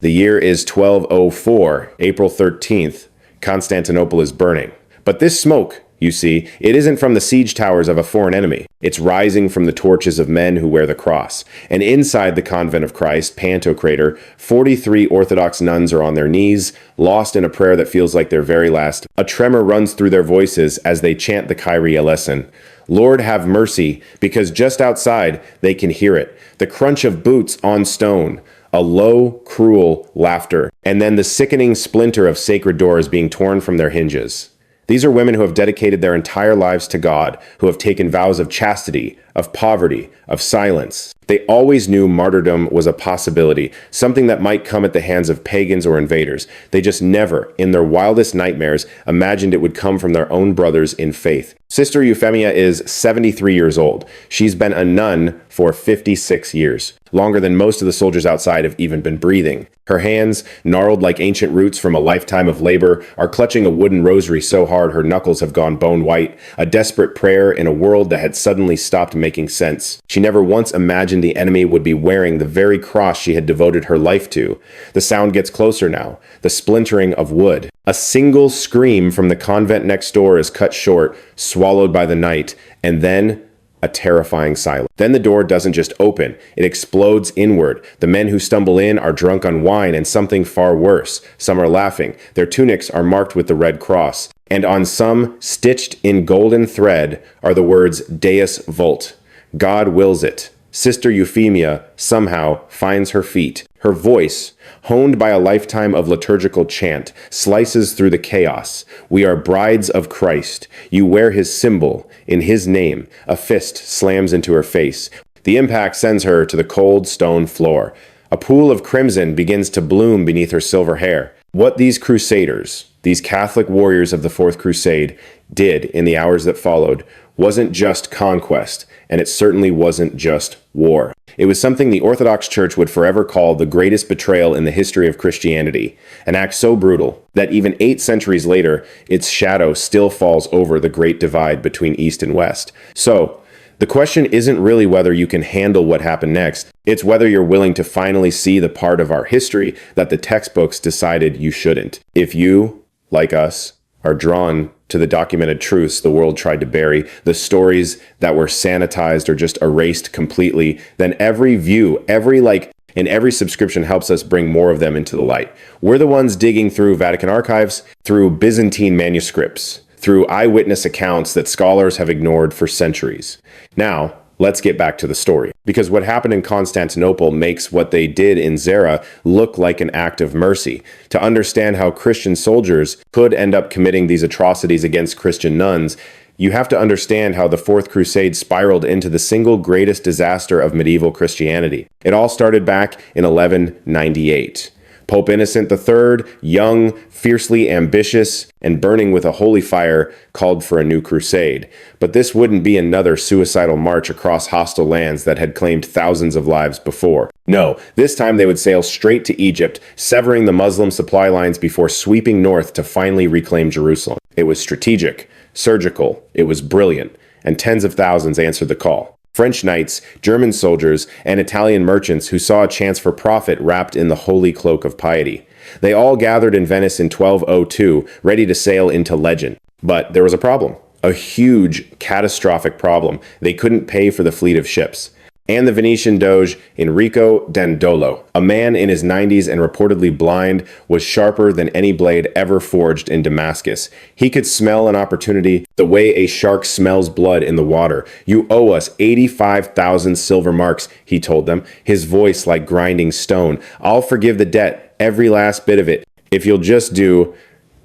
The year is 1204, April 13th. Constantinople is burning. But this smoke, you see, it isn't from the siege towers of a foreign enemy. It's rising from the torches of men who wear the cross. And inside the Convent of Christ Pantokrator, 43 Orthodox nuns are on their knees, lost in a prayer that feels like their very last. A tremor runs through their voices as they chant the Kyrie eleison. Lord, have mercy, because just outside they can hear it. The crunch of boots on stone, a low, cruel laughter, and then the sickening splinter of sacred doors being torn from their hinges. These are women who have dedicated their entire lives to God, who have taken vows of chastity, of poverty, of silence. They always knew martyrdom was a possibility, something that might come at the hands of pagans or invaders. They just never, in their wildest nightmares, imagined it would come from their own brothers in faith. Sister Euphemia is 73 years old. She's been a nun for 56 years, longer than most of the soldiers outside have even been breathing. Her hands, gnarled like ancient roots from a lifetime of labor, are clutching a wooden rosary so hard her knuckles have gone bone white, a desperate prayer in a world that had suddenly stopped making sense. She never once imagined the enemy would be wearing the very cross she had devoted her life to. The sound gets closer now, the splintering of wood. A single scream from the convent next door is cut short, swallowed by the night, and then a terrifying silence. Then the door doesn't just open, it explodes inward. The men who stumble in are drunk on wine and something far worse. Some are laughing. Their tunics are marked with the red cross. And on some, stitched in golden thread, are the words Deus Vult. God wills it. Sister Euphemia somehow finds her feet. Her voice, honed by a lifetime of liturgical chant, slices through the chaos. We are brides of Christ. You wear his symbol. In his name, a fist slams into her face. The impact sends her to the cold stone floor. A pool of crimson begins to bloom beneath her silver hair. What these Crusaders, these Catholic warriors of the Fourth Crusade, did in the hours that followed wasn't just conquest, and it certainly wasn't just war. It was something the Orthodox Church would forever call the greatest betrayal in the history of Christianity, an act so brutal that even 8 centuries later, its shadow still falls over the great divide between East and West. So, the question isn't really whether you can handle what happened next, it's whether you're willing to finally see the part of our history that the textbooks decided you shouldn't. If you, like us, are drawn to the documented truths the world tried to bury, the stories that were sanitized or just erased completely, then every view, every subscription helps us bring more of them into the light. We're the ones digging through Vatican archives, through Byzantine manuscripts, through eyewitness accounts that scholars have ignored for centuries. Now, let's get back to the story, because what happened in Constantinople makes what they did in Zara look like an act of mercy. To understand how Christian soldiers could end up committing these atrocities against Christian nuns, you have to understand how the Fourth Crusade spiraled into the single greatest disaster of medieval Christianity. It all started back in 1198. Pope Innocent III, young, fiercely ambitious, and burning with a holy fire, called for a new crusade. But this wouldn't be another suicidal march across hostile lands that had claimed thousands of lives before. No, this time they would sail straight to Egypt, severing the Muslim supply lines before sweeping north to finally reclaim Jerusalem. It was strategic, surgical, it was brilliant, and tens of thousands answered the call. French knights, German soldiers, and Italian merchants who saw a chance for profit wrapped in the holy cloak of piety. They all gathered in Venice in 1202, ready to sail into legend. But there was a problem. A huge, catastrophic problem. They couldn't pay for the fleet of ships. And the Venetian Doge Enrico Dandolo, a man in his 90s and reportedly blind, was sharper than any blade ever forged in Damascus. He could smell an opportunity the way a shark smells blood in the water. You owe us 85,000 silver marks, he told them, his voice like grinding stone. I'll forgive the debt, every last bit of it, if you'll just do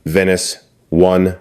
Venice one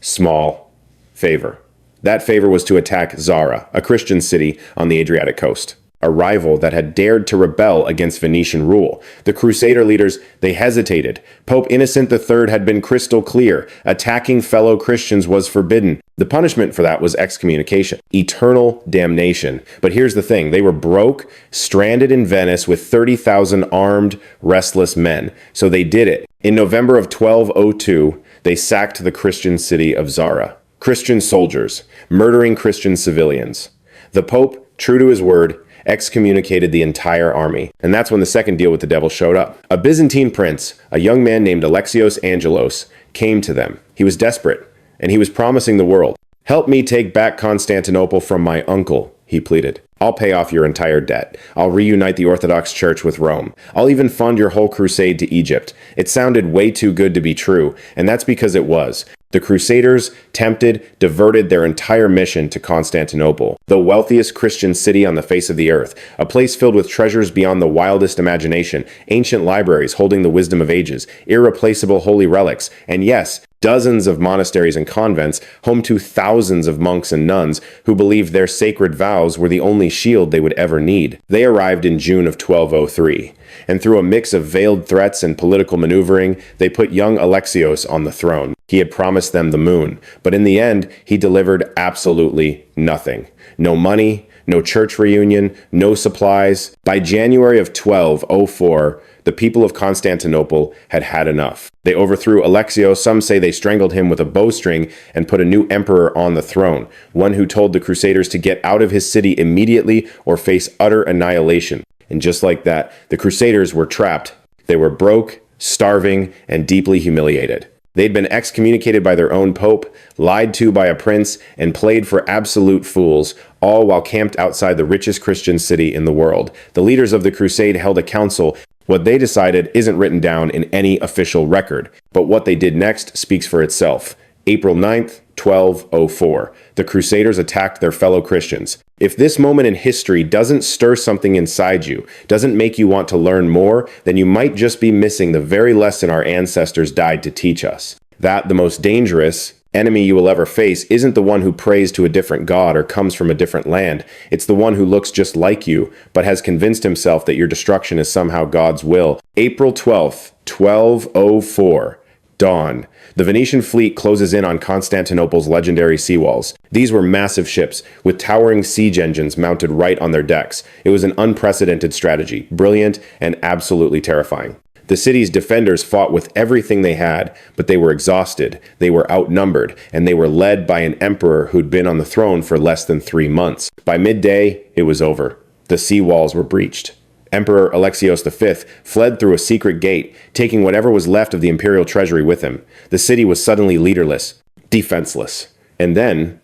small favor. That favor was to attack Zara, a Christian city on the Adriatic coast, a rival that had dared to rebel against Venetian rule. The Crusader leaders, they hesitated. Pope Innocent III had been crystal clear. Attacking fellow Christians was forbidden. The punishment for that was excommunication, eternal damnation. But here's the thing, they were broke, stranded in Venice with 30,000 armed, restless men. So they did it. In November of 1202, they sacked the Christian city of Zara. Christian soldiers, murdering Christian civilians. The Pope, true to his word, excommunicated the entire army. And that's when the second deal with the devil showed up. A Byzantine prince, a young man named Alexios Angelos, came to them. He was desperate, and he was promising the world. "Help me take back Constantinople from my uncle," he pleaded. "I'll pay off your entire debt. I'll reunite the Orthodox Church with Rome. I'll even fund your whole crusade to Egypt." It sounded way too good to be true, and that's because it was. The Crusaders, tempted, diverted their entire mission to Constantinople, the wealthiest Christian city on the face of the earth, a place filled with treasures beyond the wildest imagination, ancient libraries holding the wisdom of ages, irreplaceable holy relics, and yes, dozens of monasteries and convents, home to thousands of monks and nuns who believed their sacred vows were the only shield they would ever need. They arrived in June of 1203, and through a mix of veiled threats and political maneuvering, they put young Alexios on the throne. He had promised them the moon, but in the end, he delivered absolutely nothing. No money, no church reunion, no supplies. By January of 1204, the people of Constantinople had had enough. They overthrew Alexios. Some say they strangled him with a bowstring and put a new emperor on the throne, one who told the Crusaders to get out of his city immediately or face utter annihilation. And just like that, the Crusaders were trapped. They were broke, starving, and deeply humiliated. They'd been excommunicated by their own pope, lied to by a prince, and played for absolute fools, all while camped outside the richest Christian city in the world. The leaders of the crusade held a council. What they decided isn't written down in any official record, but what they did next speaks for itself. April 9th, 1204. The Crusaders attacked their fellow Christians. If this moment in history doesn't stir something inside you, doesn't make you want to learn more, then you might just be missing the very lesson our ancestors died to teach us. That the most dangerous enemy you will ever face isn't the one who prays to a different god or comes from a different land. It's the one who looks just like you, but has convinced himself that your destruction is somehow God's will. April 12th, 1204. Dawn. The Venetian fleet closes in on Constantinople's legendary seawalls. These were massive ships, with towering siege engines mounted right on their decks. It was an unprecedented strategy, brilliant and absolutely terrifying. The city's defenders fought with everything they had, but they were exhausted, they were outnumbered, and they were led by an emperor who'd been on the throne for less than 3 months. By midday, it was over. The sea walls were breached. Emperor Alexios V fled through a secret gate, taking whatever was left of the imperial treasury with him. The city was suddenly leaderless, defenseless. And then,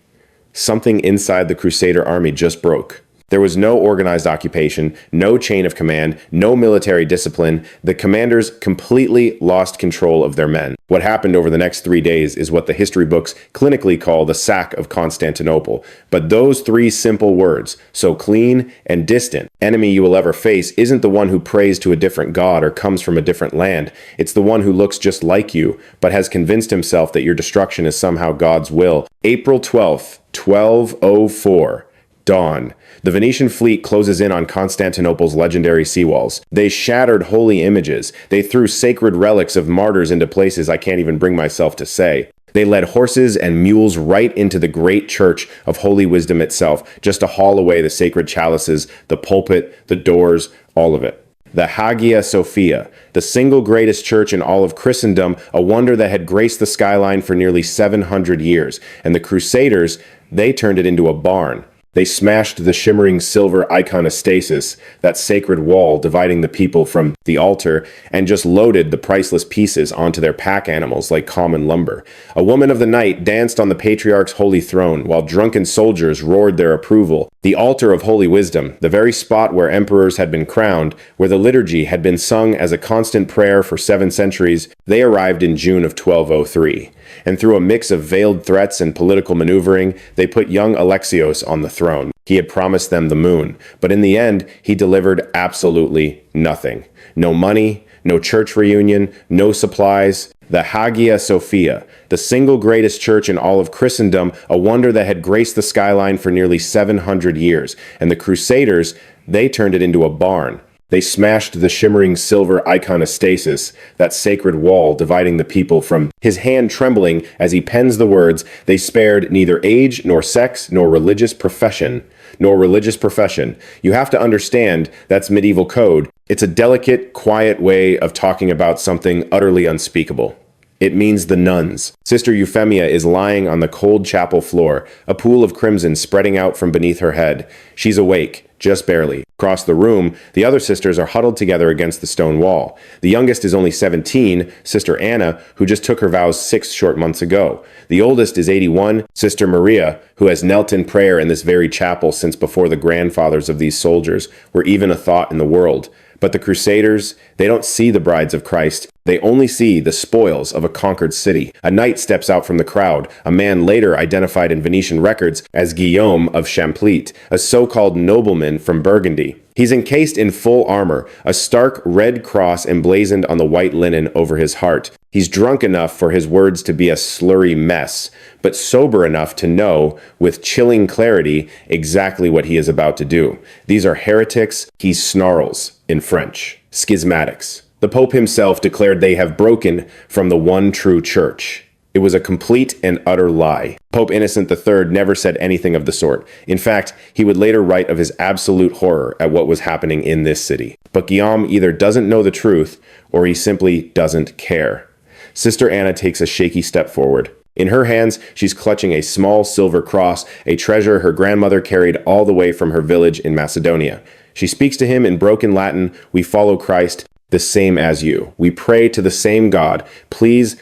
something inside the Crusader army just broke. There was no organized occupation, no chain of command, no military discipline. The commanders completely lost control of their men. What happened over the next 3 days is what the history books clinically call the sack of Constantinople. But those 3 simple words, so clean and distant, enemy you will ever face, isn't the one who prays to a different god or comes from a different land. It's the one who looks just like you, but has convinced himself that your destruction is somehow God's will. April 12th, 1204. Dawn. The Venetian fleet closes in on Constantinople's legendary seawalls. They shattered holy images. They threw sacred relics of martyrs into places I can't even bring myself to say. They led horses and mules right into the great church of holy wisdom itself, just to haul away the sacred chalices, the pulpit, the doors, all of it. The Hagia Sophia, the single greatest church in all of Christendom, a wonder that had graced the skyline for nearly 700 years. And the Crusaders, they turned it into a barn. They smashed the shimmering silver iconostasis, that sacred wall dividing the people from the altar, and just loaded the priceless pieces onto their pack animals like common lumber. A woman of the night danced on the patriarch's holy throne, while drunken soldiers roared their approval. The altar of holy wisdom, the very spot where emperors had been crowned, where the liturgy had been sung as a constant prayer for 7 centuries, they arrived in June of 1203. And through a mix of veiled threats and political maneuvering, they put young Alexios on the throne. He had promised them the moon, but in the end, he delivered absolutely nothing. No money, no church reunion, no supplies. The Hagia Sophia, the single greatest church in all of Christendom, a wonder that had graced the skyline for nearly 700 years. And the Crusaders, they turned it into a barn. They smashed the shimmering silver iconostasis, that sacred wall dividing the people from. His hand trembling as he pens the words, they spared neither age nor sex nor religious profession. You have to understand that's medieval code. It's a delicate, quiet way of talking about something utterly unspeakable. It means the nuns. Sister Euphemia is lying on the cold chapel floor, a pool of crimson spreading out from beneath her head. She's awake, just barely. Across the room, the other sisters are huddled together against the stone wall. The youngest is only 17, Sister Anna, who just took her vows 6 short months ago. The oldest is 81, Sister Maria, who has knelt in prayer in this very chapel since before the grandfathers of these soldiers were even a thought in the world. But the Crusaders, they don't see the brides of Christ. They only see the spoils of a conquered city. A knight steps out from the crowd, a man later identified in Venetian records as Guillaume of Champlitte, a so-called nobleman from Burgundy. He's encased in full armor, a stark red cross emblazoned on the white linen over his heart. He's drunk enough for his words to be a slurry mess, but sober enough to know, with chilling clarity, exactly what he is about to do. These are heretics, he snarls, in French, schismatics. The Pope himself declared they have broken from the one true church. It was a complete and utter lie. Pope Innocent III never said anything of the sort. In fact, he would later write of his absolute horror at what was happening in this city. But Guillaume either doesn't know the truth, or he simply doesn't care. Sister Anna takes a shaky step forward. In her hands, she's clutching a small silver cross, a treasure her grandmother carried all the way from her village in Macedonia. She speaks to him in broken Latin, "We follow Christ, the same as you. We pray to the same God. Please,"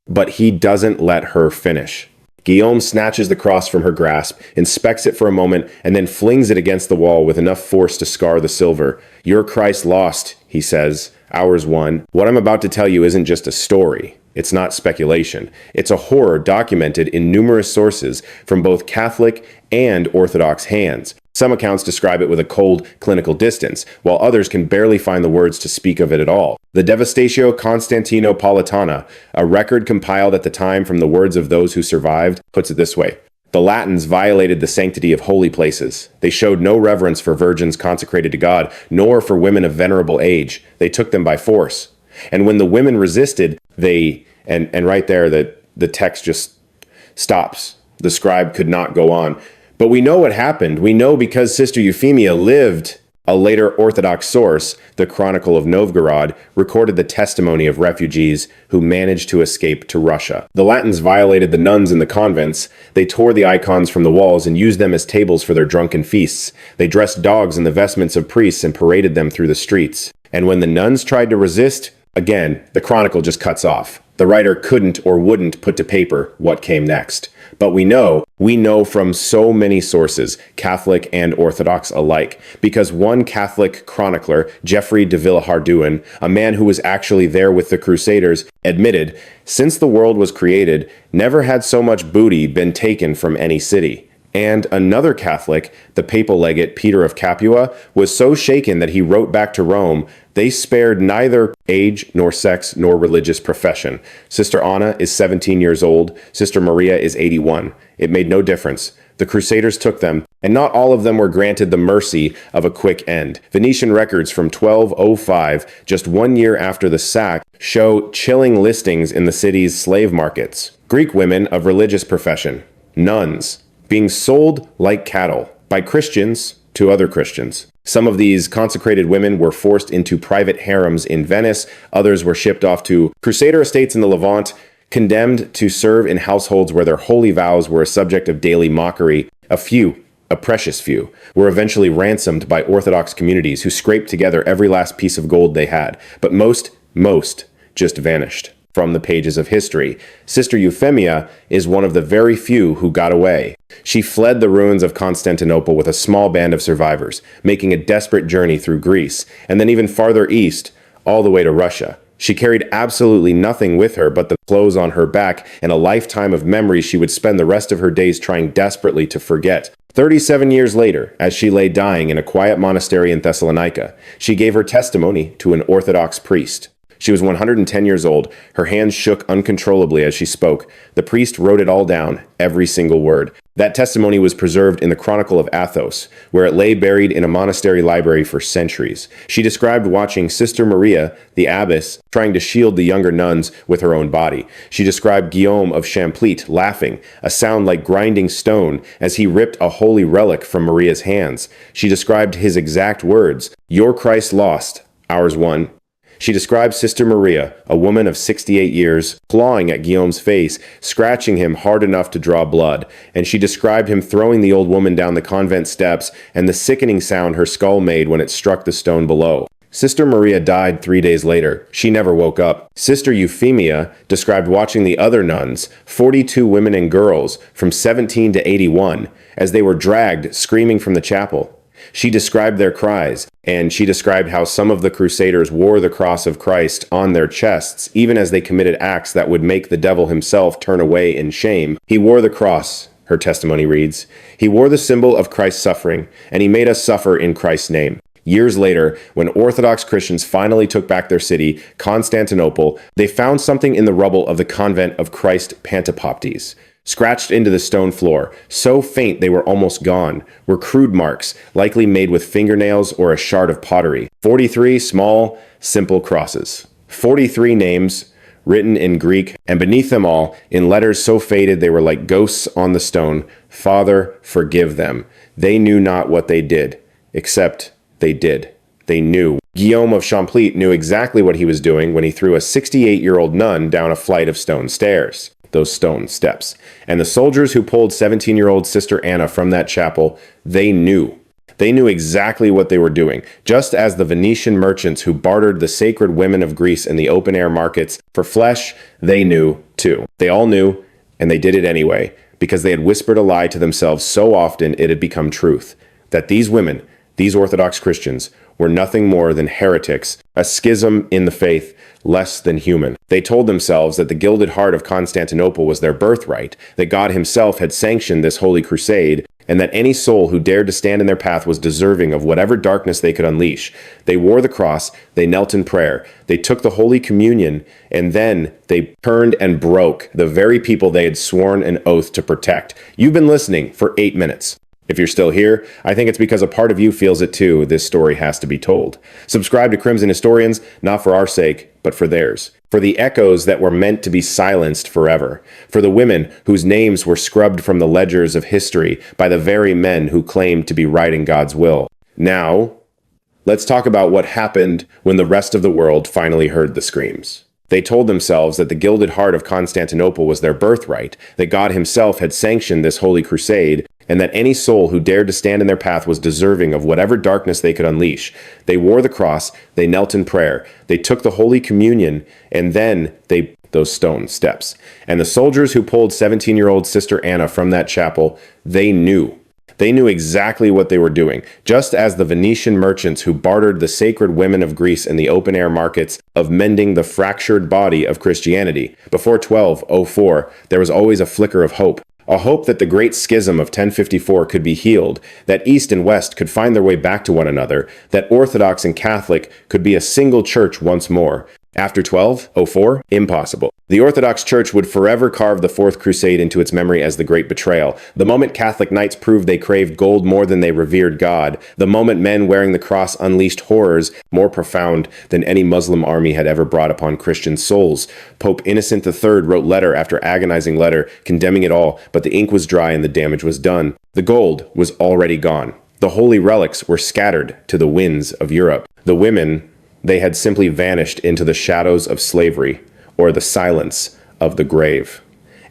but he doesn't let her finish. Guillaume snatches the cross from her grasp, inspects it for a moment, and then flings it against the wall with enough force to scar the silver. "Your Christ lost," he says. "Ours won." What I'm about to tell you isn't just a story. It's not speculation. It's a horror documented in numerous sources from both Catholic and Orthodox hands. Some accounts describe it with a cold, clinical distance, while others can barely find the words to speak of it at all. The Devastatio Constantinopolitana, a record compiled at the time from the words of those who survived, puts it this way. The Latins violated the sanctity of holy places. They showed no reverence for virgins consecrated to God, nor for women of venerable age. They took them by force. And when the women resisted, and right there, the text just stops. The scribe could not go on. But we know what happened. We know because Sister Euphemia lived. A later Orthodox source, the Chronicle of Novgorod, recorded the testimony of refugees who managed to escape to Russia. The Latins violated the nuns in the convents. They tore the icons from the walls and used them as tables for their drunken feasts. They dressed dogs in the vestments of priests and paraded them through the streets. And when the nuns tried to resist, again, the Chronicle just cuts off. The writer couldn't or wouldn't put to paper what came next. But we know from so many sources, Catholic and Orthodox alike, because one Catholic chronicler, Geoffrey de Villehardouin, a man who was actually there with the Crusaders, admitted, since the world was created, never had so much booty been taken from any city. And another Catholic, the papal legate Peter of Capua, was so shaken that he wrote back to Rome, they spared neither age nor sex nor religious profession. Sister Anna is 17 years old. Sister Maria is 81. It made no difference. The Crusaders took them, and not all of them were granted the mercy of a quick end. Venetian records from 1205, just 1 year after the sack, show chilling listings in the city's slave markets. Greek women of religious profession, nuns, being sold like cattle by Christians to other Christians. Some of these consecrated women were forced into private harems in Venice. Others were shipped off to Crusader estates in the Levant, condemned to serve in households where their holy vows were a subject of daily mockery. A precious few, were eventually ransomed by Orthodox communities who scraped together every last piece of gold they had. But most just vanished from the pages of history. Sister Euphemia is one of the very few who got away. She fled the ruins of Constantinople with a small band of survivors, making a desperate journey through Greece, and then even farther east, all the way to Russia. She carried absolutely nothing with her but the clothes on her back and a lifetime of memories she would spend the rest of her days trying desperately to forget. 37 years later, as she lay dying in a quiet monastery in Thessalonica, she gave her testimony to an Orthodox priest. She was 110 years old. Her hands shook uncontrollably as she spoke. The priest wrote it all down, every single word. That testimony was preserved in the Chronicle of Athos, where it lay buried in a monastery library for centuries. She described watching Sister Maria, the abbess, trying to shield the younger nuns with her own body. She described Guillaume of Champlitte laughing, a sound like grinding stone, as he ripped a holy relic from Maria's hands. She described his exact words, "Your Christ lost, ours won." She described Sister Maria, a woman of 68 years, clawing at Guillaume's face, scratching him hard enough to draw blood, and she described him throwing the old woman down the convent steps and the sickening sound her skull made when it struck the stone below. Sister Maria died 3 days later. She never woke up. Sister Euphemia described watching the other nuns, 42 women and girls from 17 to 81, as they were dragged screaming from the chapel. She described their cries, and she described how some of the Crusaders wore the cross of Christ on their chests, even as they committed acts that would make the devil himself turn away in shame. He wore the cross, her testimony reads. He wore the symbol of Christ's suffering, and he made us suffer in Christ's name. Years later, when Orthodox Christians finally took back their city, Constantinople, they found something in the rubble of the Convent of Christ Pantokrator. Scratched into the stone floor, so faint they were almost gone, were crude marks, likely made with fingernails or a shard of pottery. 43 small, simple crosses. 43 names, written in Greek, and beneath them all, in letters so faded they were like ghosts on the stone, "Father, forgive them. They knew not what they did." Except they did. They knew. Guillaume of Champlitte knew exactly what he was doing when he threw a 68-year-old nun down a flight of stone stairs. Those stone steps. And the soldiers who pulled 17-year-old Sister Anna from that chapel, they knew. They knew exactly what they were doing, just as the Venetian merchants who bartered the sacred women of Greece in the open-air markets for flesh, they knew too. They all knew, and they did it anyway, because they had whispered a lie to themselves so often it had become truth. That these women, these Orthodox Christians, were nothing more than heretics, a schism in the faith, less than human. They told themselves that the gilded heart of Constantinople was their birthright, that God himself had sanctioned this holy crusade, and that any soul who dared to stand in their path was deserving of whatever darkness they could unleash. They wore the cross, they knelt in prayer, they took the Holy Communion, and then they turned and broke the very people they had sworn an oath to protect. You've been listening for 8 minutes. If you're still here, I think it's because a part of you feels it too. This story has to be told. Subscribe to Crimson Historians, not for our sake, but for theirs. For the echoes that were meant to be silenced forever. For the women whose names were scrubbed from the ledgers of history by the very men who claimed to be writing God's will. Now, let's talk about what happened when the rest of the world finally heard the screams. They told themselves that the gilded heart of Constantinople was their birthright, that God himself had sanctioned this holy crusade, and that any soul who dared to stand in their path was deserving of whatever darkness they could unleash. They wore the cross, they knelt in prayer, they took the Holy Communion, and then those stone steps. And the soldiers who pulled 17-year-old Sister Anna from that chapel, they knew. They knew exactly what they were doing, just as the Venetian merchants who bartered the sacred women of Greece in the open-air markets of mending the fractured body of Christianity. Before 1204, there was always a flicker of hope. A hope that the great schism of 1054 could be healed, that East and West could find their way back to one another, that Orthodox and Catholic could be a single church once more. After 1204, impossible. The Orthodox Church would forever carve the Fourth Crusade into its memory as the Great Betrayal. The moment Catholic knights proved they craved gold more than they revered God. The moment men wearing the cross unleashed horrors more profound than any Muslim army had ever brought upon Christian souls. Pope Innocent III wrote letter after agonizing letter, condemning it all, but the ink was dry and the damage was done. The gold was already gone. The holy relics were scattered to the winds of Europe. The women, they had simply vanished into the shadows of slavery or the silence of the grave.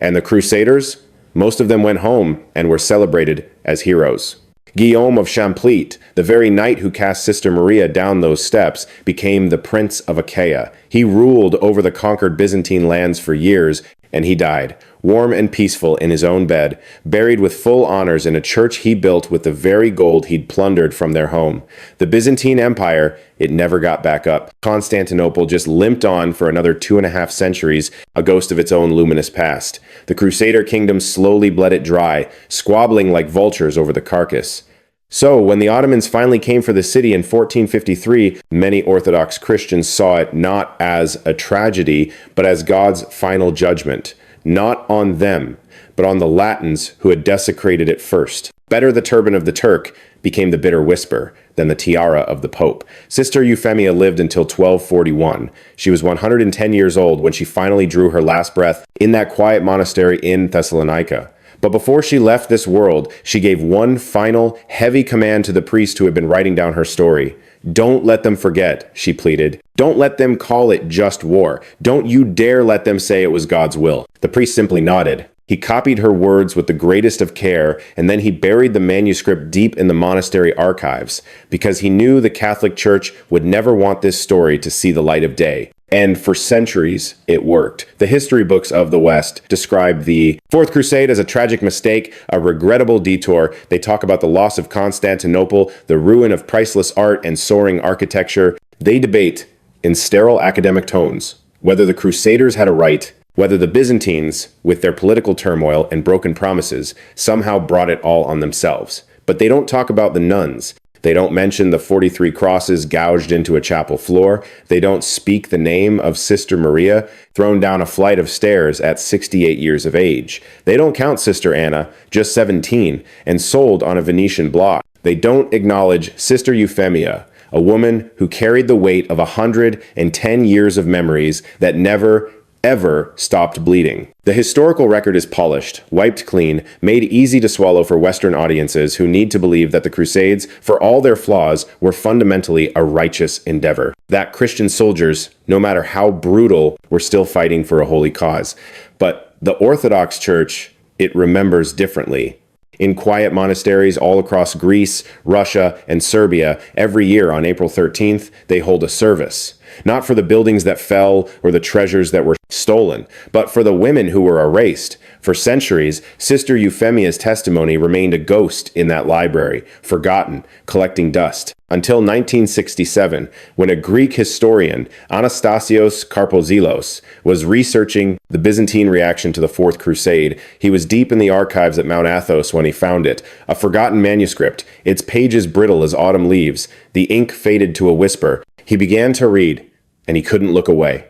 And the Crusaders, most of them went home and were celebrated as heroes. Guillaume of Champlitte, the very knight who cast Sister Maria down those steps, became the Prince of Achaia. He ruled over the conquered Byzantine lands for years, and he died, warm and peaceful in his own bed, buried with full honors in a church he built with the very gold he'd plundered from their home. The Byzantine Empire, it never got back up. Constantinople just limped on for another 2.5 centuries, a ghost of its own luminous past. The Crusader kingdom slowly bled it dry, squabbling like vultures over the carcass. So, when the Ottomans finally came for the city in 1453, many Orthodox Christians saw it not as a tragedy, but as God's final judgment. Not on them, but on the Latins who had desecrated it first. Better the turban of the Turk became the bitter whisper than the tiara of the Pope. Sister Euphemia lived until 1241. She was 110 years old when she finally drew her last breath in that quiet monastery in Thessalonica. But before she left this world, she gave one final, heavy command to the priest who had been writing down her story. "Don't let them forget," she pleaded. Don't let them call it just war. Don't you dare let them say it was God's will." The priest simply nodded. He copied her words with the greatest of care, and then he buried the manuscript deep in the monastery archives, because he knew the Catholic Church would never want this story to see the light of day. And for centuries, it worked. The history books of the West describe the Fourth Crusade as a tragic mistake, a regrettable detour. They talk about the loss of Constantinople, the ruin of priceless art and soaring architecture. They debate, in sterile academic tones, whether the Crusaders had a right, whether the Byzantines, with their political turmoil and broken promises, somehow brought it all on themselves. But they don't talk about the nuns. They don't mention the 43 crosses gouged into a chapel floor. They don't speak the name of Sister Maria, thrown down a flight of stairs at 68 years of age. They don't count Sister Anna, just 17, and sold on a Venetian block. They don't acknowledge Sister Euphemia, a woman who carried the weight of 110 years of memories that never, ever stopped bleeding. The historical record is polished, wiped clean, made easy to swallow for Western audiences who need to believe that the Crusades, for all their flaws, were fundamentally a righteous endeavor. That Christian soldiers, no matter how brutal, were still fighting for a holy cause. But the Orthodox Church, it remembers differently. In quiet monasteries all across Greece, Russia, and Serbia, every year on April 13th, they hold a service. Not for the buildings that fell or the treasures that were stolen, but for the women who were erased. For centuries, Sister Euphemia's testimony remained a ghost in that library, forgotten, collecting dust. Until 1967, when a Greek historian, Anastasios Karpozilos, was researching the Byzantine reaction to the Fourth Crusade. He was deep in the archives at Mount Athos when he found it, a forgotten manuscript, its pages brittle as autumn leaves, the ink faded to a whisper. He began to read, and he couldn't look away.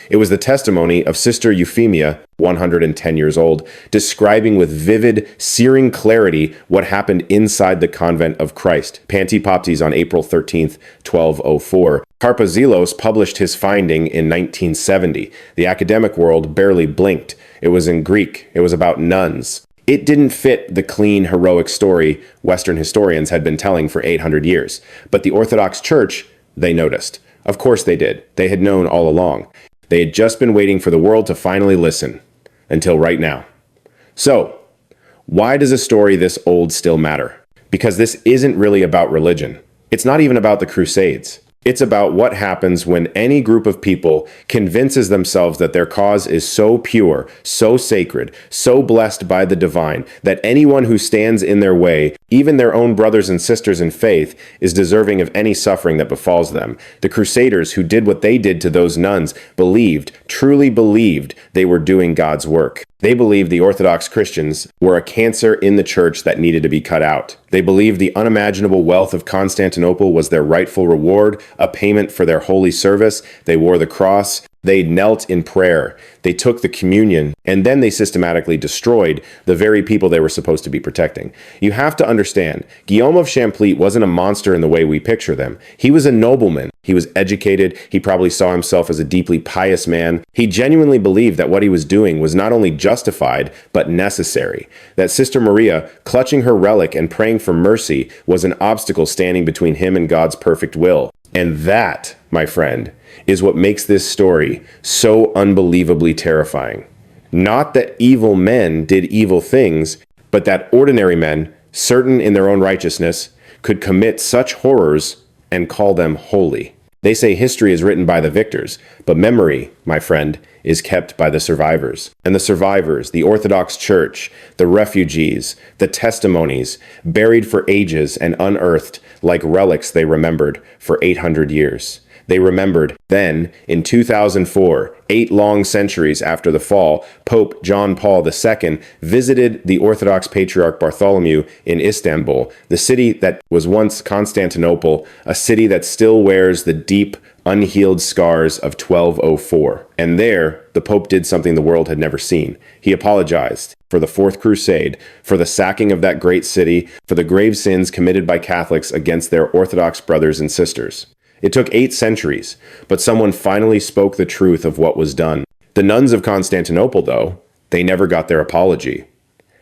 It was the testimony of Sister Euphemia, 110 years old, describing with vivid, searing clarity what happened inside the Convent of Christ Pantokrator on April 13th, 1204. Karpozilos published his finding in 1970. The academic world barely blinked. It was in Greek. It was about nuns. It didn't fit the clean, heroic story Western historians had been telling for 800 years. But the Orthodox Church, they noticed. Of course they did. They had known all along. They had just been waiting for the world to finally listen. Until right now. So, why does a story this old still matter? Because this isn't really about religion. It's not even about the Crusades. It's about what happens when any group of people convinces themselves that their cause is so pure, so sacred, so blessed by the divine, that anyone who stands in their way, even their own brothers and sisters in faith, is deserving of any suffering that befalls them. The Crusaders who did what they did to those nuns believed, truly believed, they were doing God's work. They believed the Orthodox Christians were a cancer in the church that needed to be cut out. They believed the unimaginable wealth of Constantinople was their rightful reward, a payment for their holy service. They wore the cross. They knelt in prayer. They took the communion, and then they systematically destroyed the very people they were supposed to be protecting. You have to understand, Guillaume of Champlitte wasn't a monster in the way we picture them. He was a nobleman. He was educated. He probably saw himself as a deeply pious man. He genuinely believed that what he was doing was not only justified, but necessary. That Sister Maria, clutching her relic and praying for mercy, was an obstacle standing between him and God's perfect will. And that, my friend, is what makes this story so unbelievably terrifying. Not that evil men did evil things, but that ordinary men, certain in their own righteousness, could commit such horrors and call them holy. They say history is written by the victors, but memory, my friend, is kept by the survivors. And the survivors, the Orthodox Church, the refugees, the testimonies, buried for ages and unearthed like relics they remembered for 800 years. They remembered then, in 2004, 8 long centuries after the fall, Pope John Paul II visited the Orthodox Patriarch Bartholomew in Istanbul, the city that was once Constantinople, a city that still wears the deep, unhealed scars of 1204. And there, the Pope did something the world had never seen. He apologized for the Fourth Crusade, for the sacking of that great city, for the grave sins committed by Catholics against their Orthodox brothers and sisters. It took 8 centuries, but someone finally spoke the truth of what was done. The nuns of Constantinople, though, they never got their apology.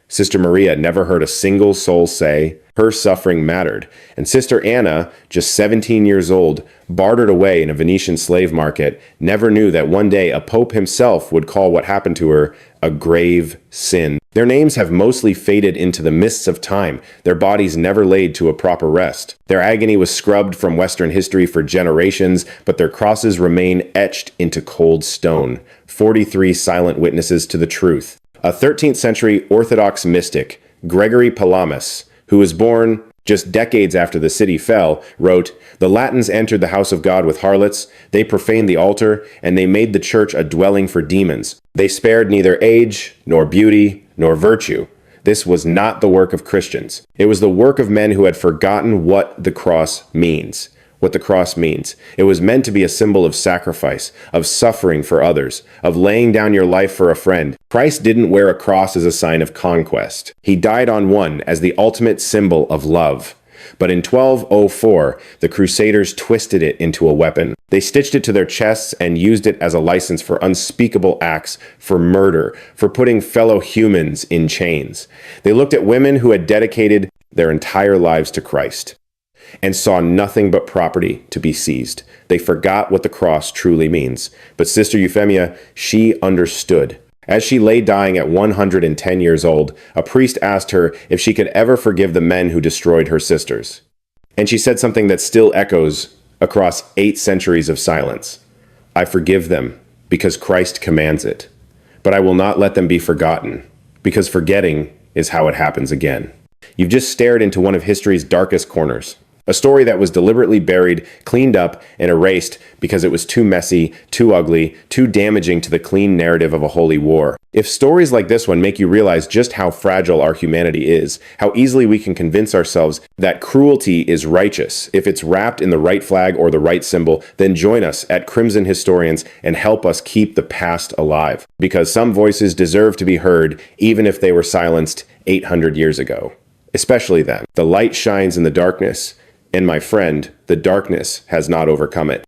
Sister Maria never heard a single soul say her suffering mattered, and Sister Anna, just 17 years old, bartered away in a Venetian slave market, never knew that one day a pope himself would call what happened to her a grave sin. Their names have mostly faded into the mists of time, their bodies never laid to a proper rest. Their agony was scrubbed from Western history for generations, but their crosses remain etched into cold stone. 43 silent witnesses to the truth. A 13th century Orthodox mystic, Gregory Palamas, who was born just decades after the city fell, wrote, "The Latins entered the house of God with harlots, they profaned the altar, and they made the church a dwelling for demons. They spared neither age, nor beauty, nor virtue. This was not the work of Christians. It was the work of men who had forgotten what the cross means." What the cross means. It was meant to be a symbol of sacrifice, of suffering for others, of laying down your life for a friend. Christ didn't wear a cross as a sign of conquest. He died on one as the ultimate symbol of love. But in 1204, the Crusaders twisted it into a weapon. They stitched it to their chests and used it as a license for unspeakable acts, for murder, for putting fellow humans in chains. They looked at women who had dedicated their entire lives to Christ and saw nothing but property to be seized. They forgot what the cross truly means. But Sister Euphemia, she understood. As she lay dying at 110 years old, a priest asked her if she could ever forgive the men who destroyed her sisters. And she said something that still echoes across 8 centuries of silence. "I forgive them because Christ commands it. But I will not let them be forgotten, because forgetting is how it happens again." You've just stared into one of history's darkest corners. A story that was deliberately buried, cleaned up, and erased because it was too messy, too ugly, too damaging to the clean narrative of a holy war. If stories like this one make you realize just how fragile our humanity is, how easily we can convince ourselves that cruelty is righteous, if it's wrapped in the right flag or the right symbol, then join us at Crimson Historians and help us keep the past alive. Because some voices deserve to be heard, even if they were silenced 800 years ago. Especially then. The light shines in the darkness. And my friend, the darkness has not overcome it.